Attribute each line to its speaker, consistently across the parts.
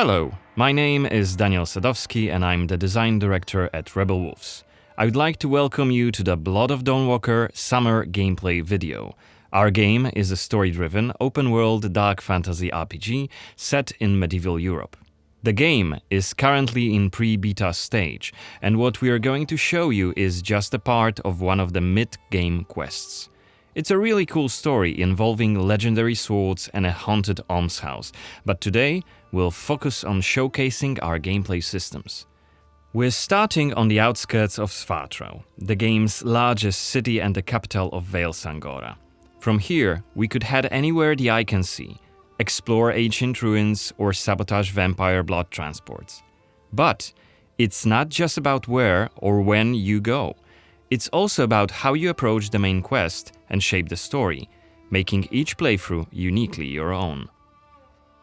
Speaker 1: Hello, my name is Daniel Sadowski and I'm the design director at Rebel Wolves. I would like to welcome you to the Blood of Dawnwalker summer gameplay video. Our game is a story-driven, open-world dark fantasy RPG set in medieval Europe. The game is currently in pre-beta stage, and what we are going to show you is just a part of one of the mid-game quests. It's a really cool story involving legendary swords and a haunted almshouse, but today we'll focus on showcasing our gameplay systems. We're starting on the outskirts of Svartrau, the game's largest city and the capital of Vale Sangora. From here, we could head anywhere the eye can see, explore ancient ruins or sabotage vampire blood transports. But it's not just about where or when you go. It's also about how you approach the main quest and shape the story, making each playthrough uniquely your own.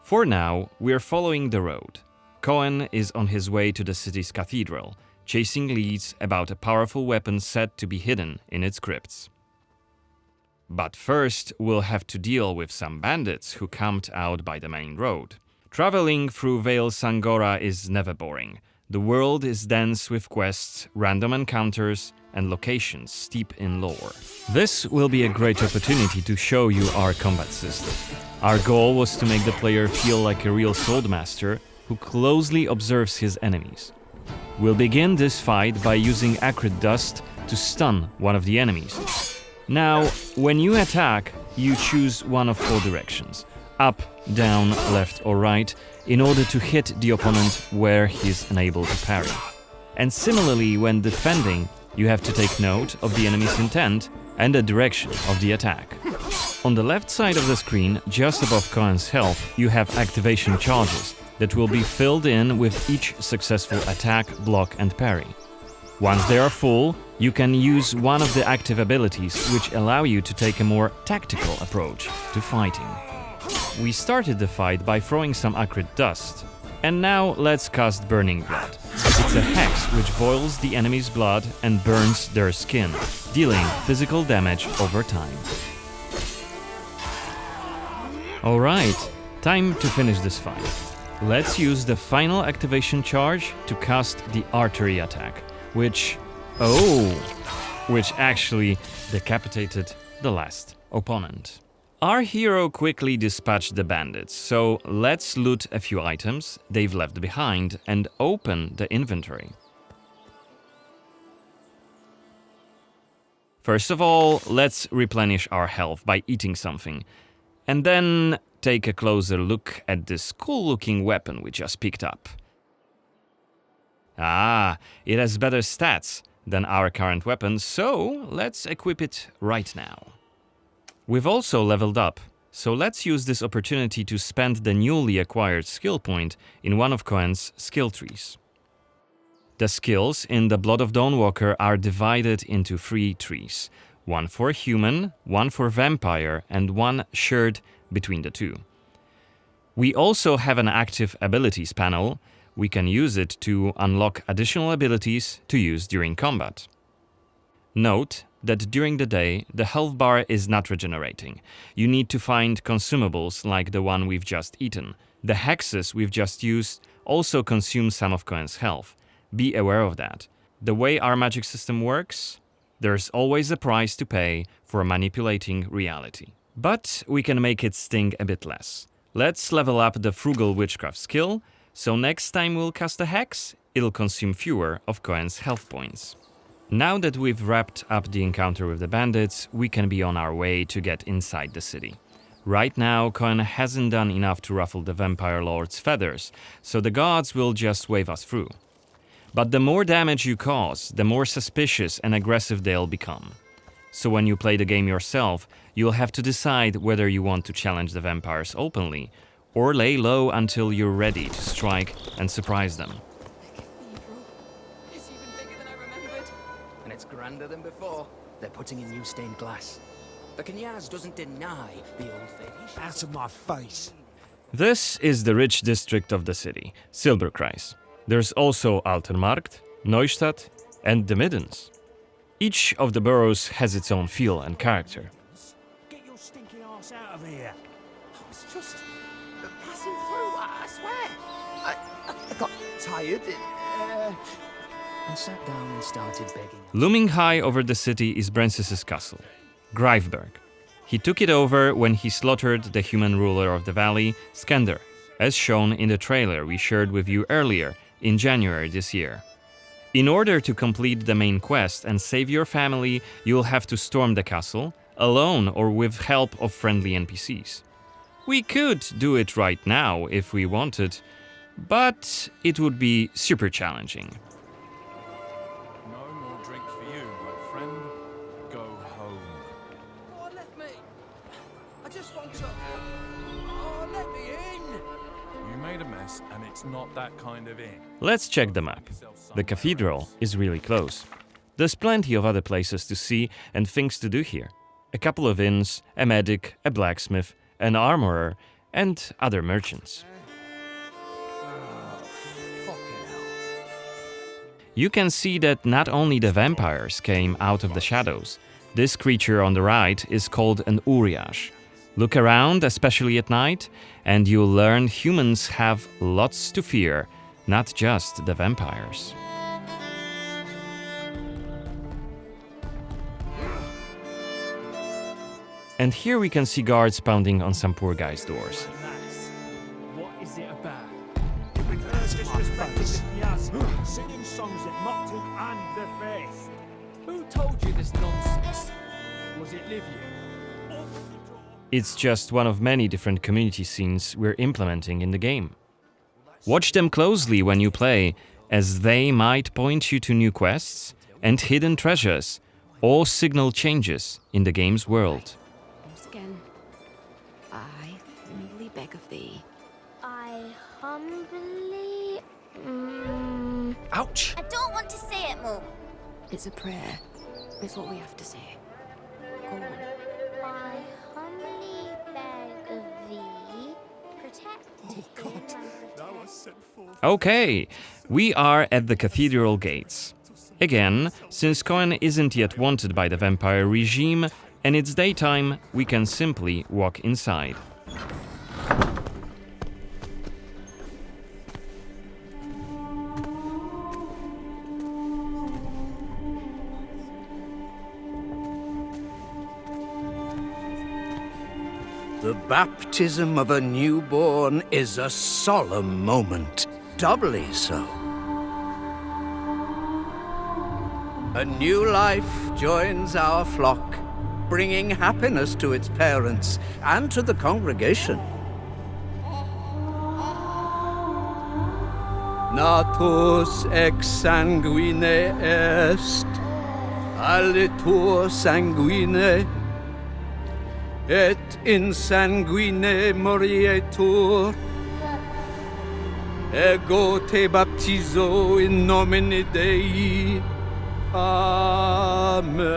Speaker 1: For now, we're following the road. Coen is on his way to the city's cathedral, chasing leads about a powerful weapon said to be hidden in its crypts. But first, we'll have to deal with some bandits who camped out by the main road. Traveling through Vale Sangora is never boring. The world is dense with quests, random encounters, and locations steep in lore. This will be a great opportunity to show you our combat system. Our goal was to make the player feel like a real swordmaster who closely observes his enemies. We'll begin this fight by using acrid dust to stun one of the enemies. Now, when you attack, you choose one of four directions: up, down, left or right, in order to hit the opponent where he's unable to parry. And similarly, when defending, you have to take note of the enemy's intent and the direction of the attack. On the left side of the screen, just above Coen's health, you have activation charges that will be filled in with each successful attack, block and parry. Once they are full, you can use one of the active abilities which allow you to take a more tactical approach to fighting. We started the fight by throwing some acrid dust, and now let's cast Burning Blood. It's a hex which boils the enemy's blood and burns their skin, dealing physical damage over time. Alright, time to finish this fight. Let's use the final activation charge to cast the artery attack, which actually decapitated the last opponent. Our hero quickly dispatched the bandits, so let's loot a few items they've left behind and open the inventory. First of all, let's replenish our health by eating something, and then take a closer look at this cool-looking weapon we just picked up. Ah, it has better stats than our current weapon, so let's equip it right now. We've also leveled up, so let's use this opportunity to spend the newly acquired skill point in one of Coen's skill trees. The skills in the Blood of Dawnwalker are divided into 3 trees, one for human, one for vampire, and one shared between the two. We also have an active abilities panel. We can use it to unlock additional abilities to use during combat. Note that during the day, the health bar is not regenerating. You need to find consumables like the one we've just eaten. The hexes we've just used also consume some of Coen's health. Be aware of that. The way our magic system works, there's always a price to pay for manipulating reality. But we can make it sting a bit less. Let's level up the Frugal Witchcraft skill, so next time we'll cast a hex, it'll consume fewer of Coen's health points. Now that we've wrapped up the encounter with the bandits, we can be on our way to get inside the city. Right now, Coen hasn't done enough to ruffle the vampire lord's feathers, so the guards will just wave us through. But the more damage you cause, the more suspicious and aggressive they'll become. So when you play the game yourself, you'll have to decide whether you want to challenge the vampires openly, or lay low until you're ready to strike and surprise them.
Speaker 2: It's even bigger than I remembered. And it's grander than before. They're putting in new stained glass. The Knyaz doesn't deny the old faith.
Speaker 3: Out of my face.
Speaker 1: This is the rich district of the city, Silberkreis. There's also Altenmarkt, Neustadt, and the Middens. Each of the boroughs has its own feel and character.
Speaker 3: Get your stinking ass out of here.
Speaker 2: I was just passing through, I swear.
Speaker 3: I got tired.
Speaker 2: And sat down and started begging.
Speaker 1: Looming high over the city is Brancis's castle, Greifberg. He took it over when he slaughtered the human ruler of the valley, Skender, as shown in the trailer we shared with you earlier in January this year. In order to complete the main quest and save your family, you'll have to storm the castle, alone or with help of friendly NPCs. We could do it right now if we wanted, but it would be super challenging.
Speaker 4: No more drink for you, my friend. Go home.
Speaker 3: Oh, let me. I just want to. Oh, let me in.
Speaker 4: You made a mess, and it's not that kind of inn.
Speaker 1: Let's check the map. The cathedral is really close. There's plenty of other places to see and things to do here. A couple of inns, a medic, a blacksmith, an armorer, and other merchants. You can see that not only the vampires came out of the shadows. This creature on the right is called an Uriash. Look around, especially at night, and you'll learn humans have lots to fear, not just the vampires. And here we can see guards pounding on some poor guy's doors.
Speaker 5: What is it about?
Speaker 3: Face.
Speaker 5: Singing songs that mocked him and the faith. Who told you this nonsense? Was it Livia?
Speaker 1: It's just one of many different community scenes we're implementing in the game. Watch them closely when you play, as they might point you to new quests and hidden treasures, or signal changes in the game's world.
Speaker 6: Once again, I humbly beg of thee.
Speaker 7: I humbly.
Speaker 3: Ouch.
Speaker 7: I don't want to say it, Mum.
Speaker 6: It's a prayer. It's what we have to say. Go on.
Speaker 7: I humbly beg of thee, protect him and
Speaker 1: Okay, we are at the cathedral gates. Again, since Coen isn't yet wanted by the vampire regime and it's daytime, we can simply walk inside.
Speaker 8: The baptism of a newborn is a solemn moment, doubly so. A new life joins our flock, bringing happiness to its parents and to the congregation. Natus ex sanguine est, alitur sanguine, et in sanguine morietur. Ego te baptizo in nomine Dei. Amen.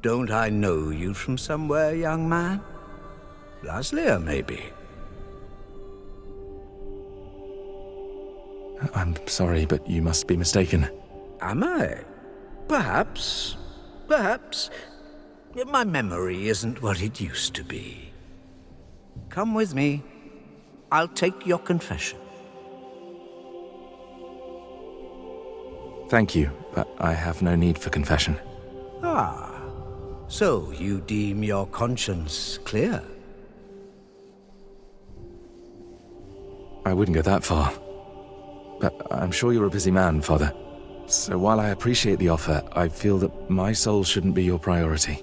Speaker 8: Don't I know you from somewhere, young man? Laslia, maybe?
Speaker 9: I'm sorry, but you must be mistaken.
Speaker 8: Am I? Perhaps. Perhaps. My memory isn't what it used to be. Come with me. I'll take your confession.
Speaker 9: Thank you, but I have no need for confession.
Speaker 8: Ah. So you deem your conscience clear?
Speaker 9: I wouldn't go that far. But I'm sure you're a busy man, Father. So while I appreciate the offer, I feel that my soul shouldn't be your priority.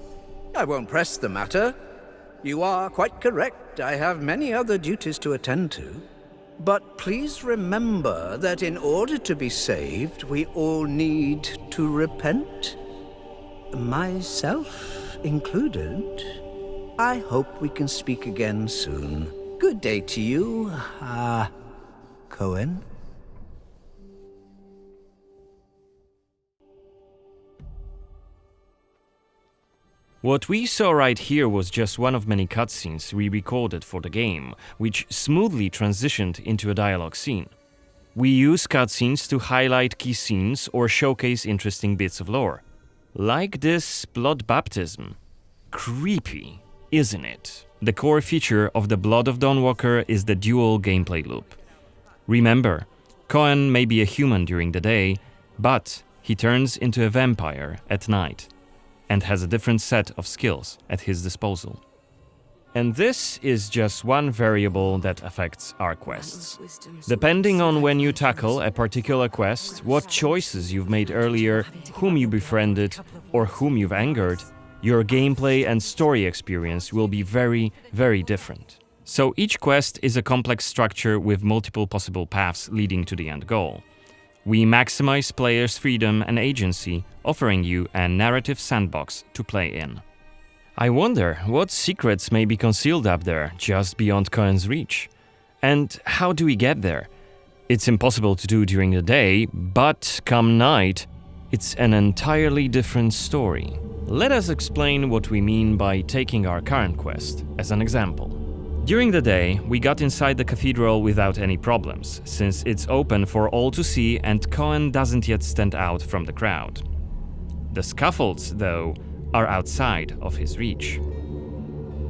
Speaker 8: I won't press the matter. You are quite correct. I have many other duties to attend to. But please remember that in order to be saved, we all need to repent. Myself included. I hope we can speak again soon. Good day to you, Coen.
Speaker 1: What we saw right here was just one of many cutscenes we recorded for the game, which smoothly transitioned into a dialogue scene. We use cutscenes to highlight key scenes or showcase interesting bits of lore. Like this blood baptism. Creepy, isn't it? The core feature of the Blood of Dawnwalker is the dual gameplay loop. Remember, Coen may be a human during the day, but he turns into a vampire at night and has a different set of skills at his disposal. And this is just one variable that affects our quests. Depending on when you tackle a particular quest, what choices you've made earlier, whom you befriended, or whom you've angered, your gameplay and story experience will be very, very different. So each quest is a complex structure with multiple possible paths leading to the end goal. We maximize players' freedom and agency, offering you a narrative sandbox to play in. I wonder what secrets may be concealed up there, just beyond Coen's reach. And how do we get there? It's impossible to do during the day, but come night, it's an entirely different story. Let us explain what we mean by taking our current quest as an example. During the day, we got inside the cathedral without any problems, since it's open for all to see and Coen doesn't yet stand out from the crowd. The scaffolds, though, are outside of his reach.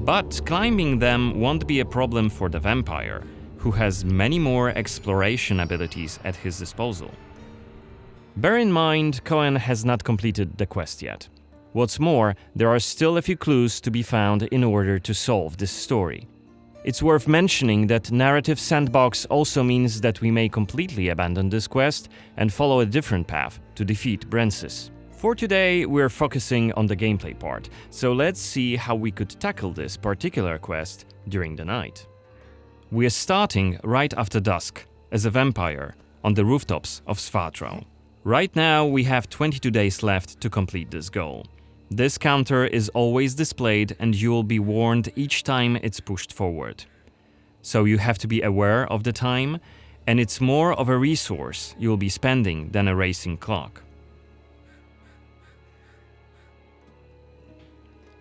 Speaker 1: But climbing them won't be a problem for the vampire, who has many more exploration abilities at his disposal. Bear in mind, Coen has not completed the quest yet. What's more, there are still a few clues to be found in order to solve this story. It's worth mentioning that narrative sandbox also means that we may completely abandon this quest and follow a different path to defeat Brensis. For today, we're focusing on the gameplay part, so let's see how we could tackle this particular quest during the night. We're starting right after dusk, as a vampire, on the rooftops of Svatro. Right now, we have 22 days left to complete this goal. This counter is always displayed and you'll be warned each time it's pushed forward. So you have to be aware of the time, and it's more of a resource you'll be spending than a racing clock.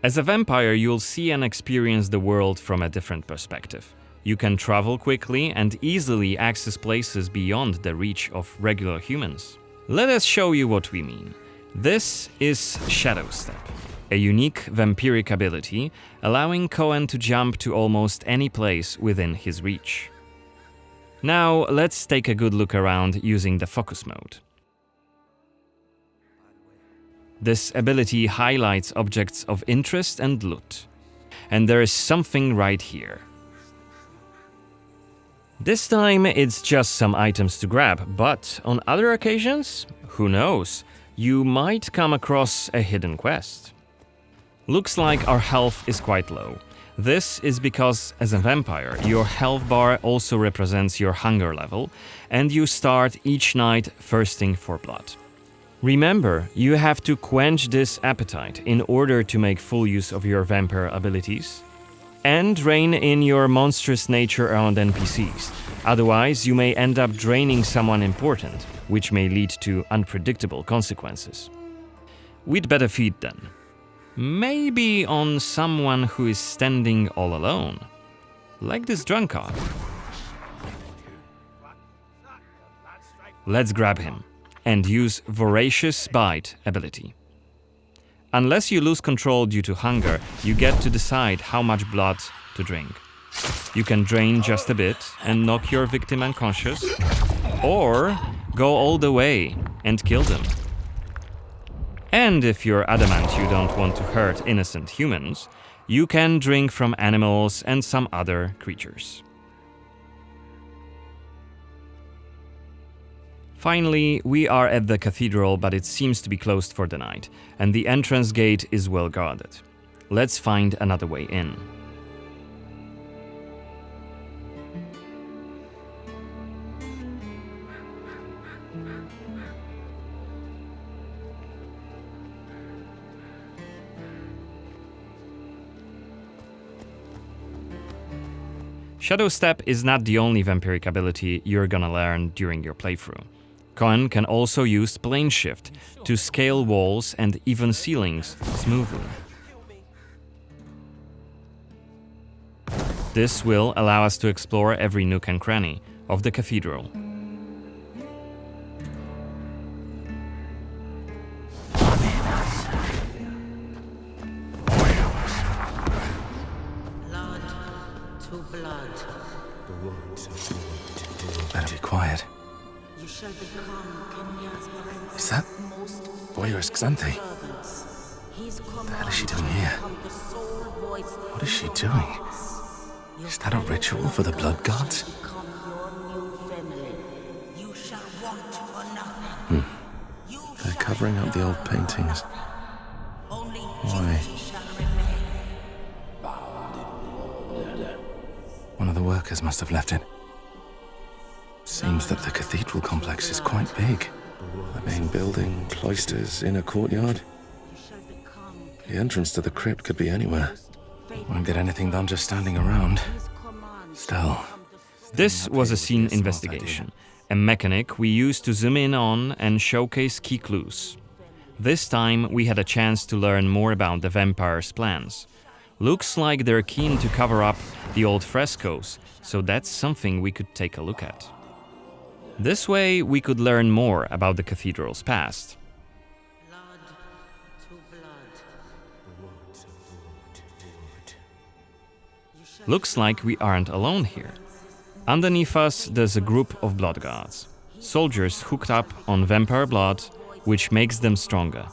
Speaker 1: As a vampire, you'll see and experience the world from a different perspective. You can travel quickly and easily access places beyond the reach of regular humans. Let us show you what we mean. This is Shadow Step, a unique vampiric ability allowing Coen to jump to almost any place within his reach. Now let's take a good look around using the focus mode. This ability highlights objects of interest and loot. And there is something right here. This time it's just some items to grab, but on other occasions, who knows? You might come across a hidden quest. Looks like our health is quite low. This is because, as a vampire, your health bar also represents your hunger level, and you start each night thirsting for blood. Remember, you have to quench this appetite in order to make full use of your vampire abilities, and rein in your monstrous nature around NPCs. Otherwise, you may end up draining someone important, which may lead to unpredictable consequences. We'd better feed then. Maybe on someone who is standing all alone. Like this drunkard. Let's grab him and use Voracious Bite ability. Unless you lose control due to hunger, you get to decide how much blood to drink. You can drain just a bit and knock your victim unconscious, or go all the way and kill them. And if you're adamant you don't want to hurt innocent humans, you can drink from animals and some other creatures. Finally, we are at the cathedral, but it seems to be closed for the night, and the entrance gate is well guarded. Let's find another way in. Shadow Step is not the only vampiric ability you're gonna learn during your playthrough. Coen can also use Plane Shift to scale walls and even ceilings smoothly. This will allow us to explore every nook and cranny of the cathedral.
Speaker 10: Blood to blood.
Speaker 9: Better be quiet.
Speaker 10: You shall become Kenya's prince.
Speaker 9: Is that voyeurist Xanthi?
Speaker 10: His
Speaker 9: What the hell is she doing here? What is she doing? Is that a ritual for the blood gods?
Speaker 10: become your new family. You shall want for nothing.
Speaker 9: They're covering up the old paintings.
Speaker 10: Only
Speaker 9: Why?
Speaker 10: duty shall remain.
Speaker 9: One of the workers must have left it. Seems that the cathedral complex is quite big. The main building, cloisters, inner courtyard. The entrance to the crypt could be anywhere. Won't get anything done just standing around. Still.
Speaker 1: This was a scene investigation, a mechanic we used to zoom in on and showcase key clues. This time we had a chance to learn more about the vampire's plans. Looks like they're keen to cover up the old frescoes, so that's something we could take a look at. This way we could learn more about the cathedral's past.
Speaker 10: Blood to blood.
Speaker 1: Looks like we aren't alone here. Underneath us there's a group of blood guards, soldiers hooked up on vampire blood, which makes them stronger.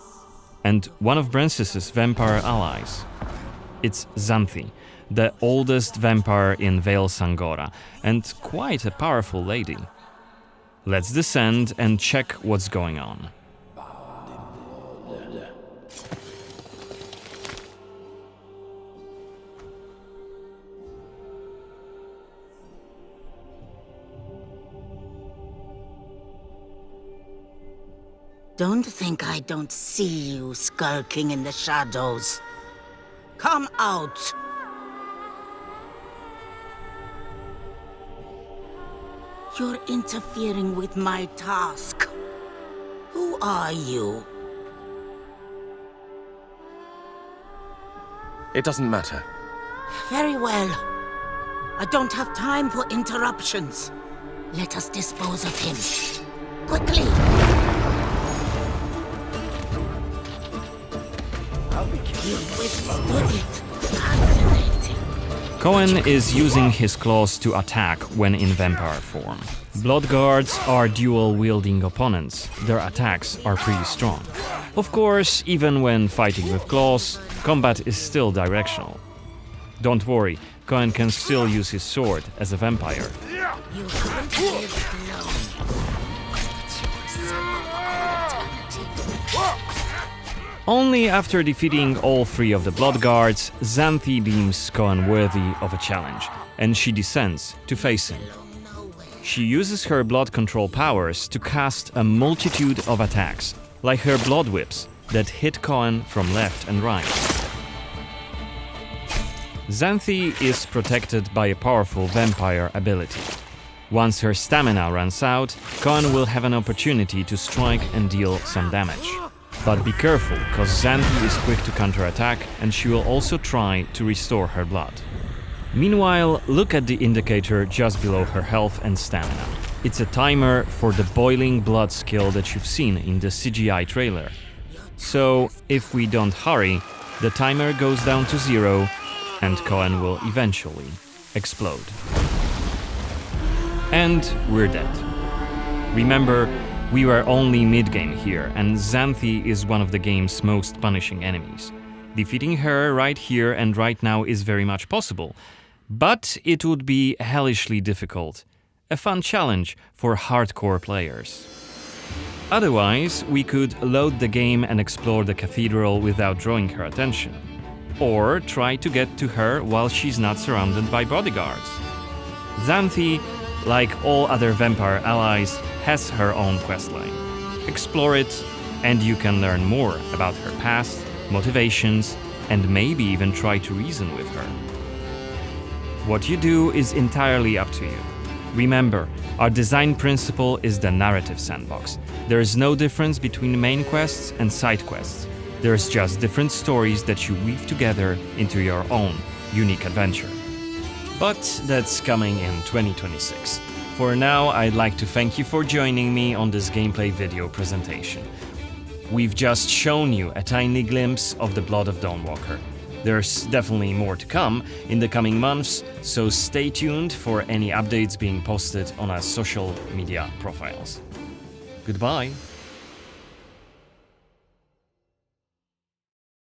Speaker 1: And one of Brances's vampire allies. It's Xanthi, the oldest vampire in Vale Sangora, and quite a powerful lady. Let's descend and check what's going on.
Speaker 10: Don't think I don't see you skulking in the shadows. Come out! You're interfering with my task. Who are you?
Speaker 9: It doesn't matter.
Speaker 10: Very well. I don't have time for interruptions. Let us dispose of him. Quickly! You've withstood it. Fascinating.
Speaker 1: Coen is using his claws to attack when in vampire form. Blood guards are dual-wielding opponents. Their attacks are pretty strong. Of course, even when fighting with claws, combat is still directional. Don't worry, Coen can still use his sword as a vampire.
Speaker 10: You haven't lived long.
Speaker 1: Only after defeating all three of the blood guards, Xanthi deems Coen worthy of a challenge, and she descends to face him. She uses her blood control powers to cast a multitude of attacks, like her blood whips that hit Coen from left and right. Xanthi is protected by a powerful vampire ability. Once her stamina runs out, Coen will have an opportunity to strike and deal some damage. But be careful, cause Xanthi is quick to counterattack and she will also try to restore her blood. Meanwhile, look at the indicator just below her health and stamina. It's a timer for the boiling blood skill that you've seen in the CGI trailer. So, if we don't hurry, the timer goes down to 0 and Coen will eventually explode. And we're dead. Remember, we were only mid-game here, and Xanthi is one of the game's most punishing enemies. Defeating her right here and right now is very much possible, but it would be hellishly difficult. A fun challenge for hardcore players. Otherwise, we could load the game and explore the cathedral without drawing her attention. Or try to get to her while she's not surrounded by bodyguards. Xanthi, like all other vampire allies, has her own questline. Explore it, and you can learn more about her past, motivations, and maybe even try to reason with her. What you do is entirely up to you. Remember, our design principle is the narrative sandbox. There is no difference between main quests and side quests. There's just different stories that you weave together into your own unique adventure. But that's coming in 2026. For now, I'd like to thank you for joining me on this gameplay video presentation. We've just shown you a tiny glimpse of the Blood of Dawnwalker. There's definitely more to come in the coming months, so stay tuned for any updates being posted on our social media profiles. Goodbye!